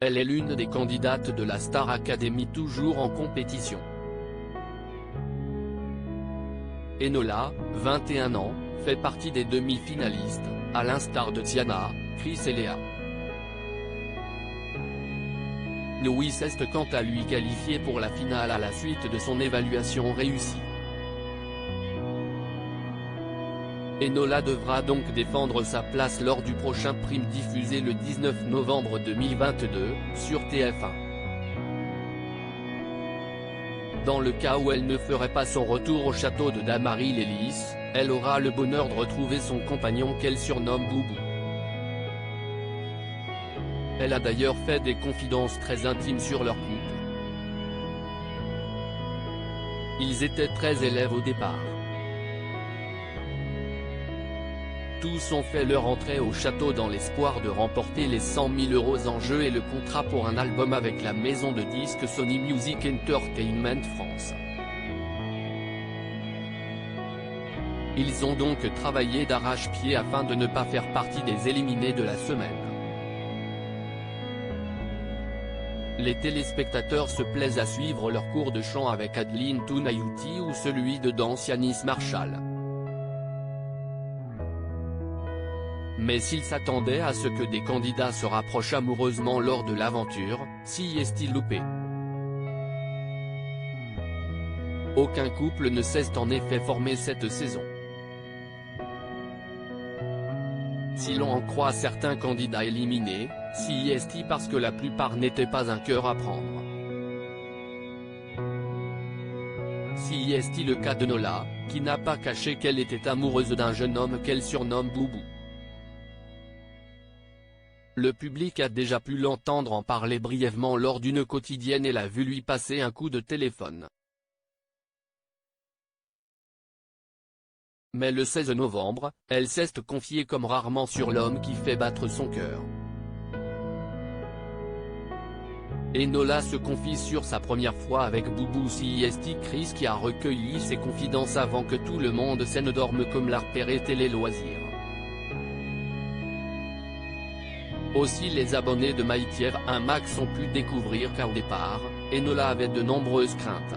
Elle est l'une des candidates de la Star Academy toujours en compétition. Enola, 21 ans, fait partie des demi-finalistes, à l'instar de Tiana, Chris et Léa. Louis est quant à lui qualifié pour la finale à la suite de son évaluation réussie. Enola devra donc défendre sa place lors du prochain prime diffusé le 19 novembre 2022, sur TF1. Dans le cas où elle ne ferait pas son retour au château de Damary-Lélis, elle aura le bonheur de retrouver son compagnon qu'elle surnomme Boubou. Elle a d'ailleurs fait des confidences très intimes sur leur couple. Ils étaient très élèves au départ. Tous ont fait leur entrée au château dans l'espoir de remporter les 100 000 € en jeu et le contrat pour un album avec la maison de disques Sony Music Entertainment France. Ils ont donc travaillé d'arrache-pied afin de ne pas faire partie des éliminés de la semaine. Les téléspectateurs se plaisent à suivre leur cours de chant avec Adeline Tounayouti ou celui de danse Yanis Marshall. Mais s'ils s'attendaient à ce que des candidats se rapprochent amoureusement lors de l'aventure, s'y est-il loupé? Aucun couple ne s'est en effet formé cette saison. Si l'on en croit certains candidats éliminés, s'y est-il parce que la plupart n'étaient pas un cœur à prendre. S'y est-il le cas d'Enola, qui n'a pas caché qu'elle était amoureuse d'un jeune homme qu'elle surnomme Boubou. Le public a déjà pu l'entendre en parler brièvement lors d'une quotidienne et l'a vu lui passer un coup de téléphone. Mais le 16 novembre, elle s'est confiée comme rarement sur l'homme qui fait battre son cœur. Enola se confie sur sa première fois avec Boubou Siesti Chris qui a recueilli ses confidences avant que tout le monde ne dorme comme l'a repéré Télé Loisirs. Aussi les abonnés de MyTF 1 Max ont pu découvrir qu'au départ, Enola avait de nombreuses craintes.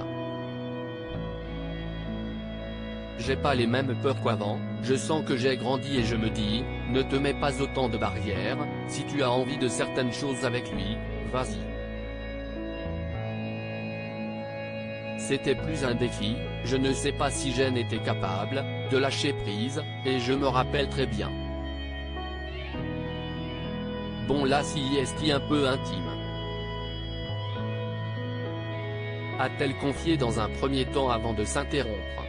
J'ai pas les mêmes peurs qu'avant, je sens que j'ai grandi et je me dis, ne te mets pas autant de barrières, si tu as envie de certaines choses avec lui, vas-y. C'était plus un défi, je ne sais pas si j'en étais capable, de lâcher prise, et je me rappelle très bien. Bon là s'y est-il un peu intime. A-t-elle confié dans un premier temps avant de s'interrompre.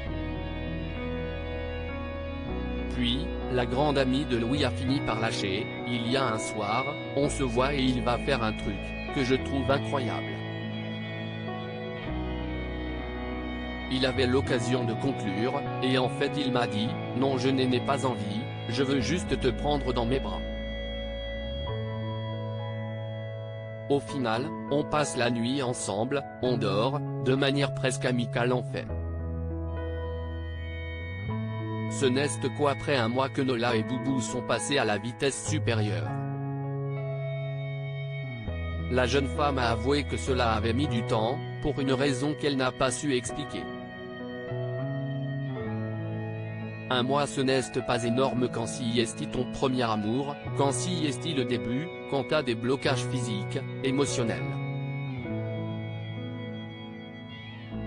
Puis, la grande amie de Louis a fini par lâcher, il y a un soir, on se voit et il va faire un truc, que je trouve incroyable. Il avait l'occasion de conclure, et en fait il m'a dit, non je n'en ai pas envie, je veux juste te prendre dans mes bras. Au final, on passe la nuit ensemble, on dort, de manière presque amicale en fait. Ce n'est qu'après un mois que Enola et Boubou sont passés à la vitesse supérieure. La jeune femme a avoué que cela avait mis du temps, pour une raison qu'elle n'a pas su expliquer. Un mois ce n'est pas énorme quand s'y est ton premier amour, quand s'y est le début, quand t'as des blocages physiques, émotionnels.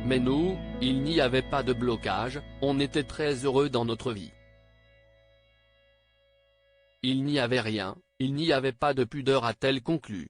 Mais nous, il n'y avait pas de blocage, on était très heureux dans notre vie. Il n'y avait rien, il n'y avait pas de pudeur a-t-elle conclu.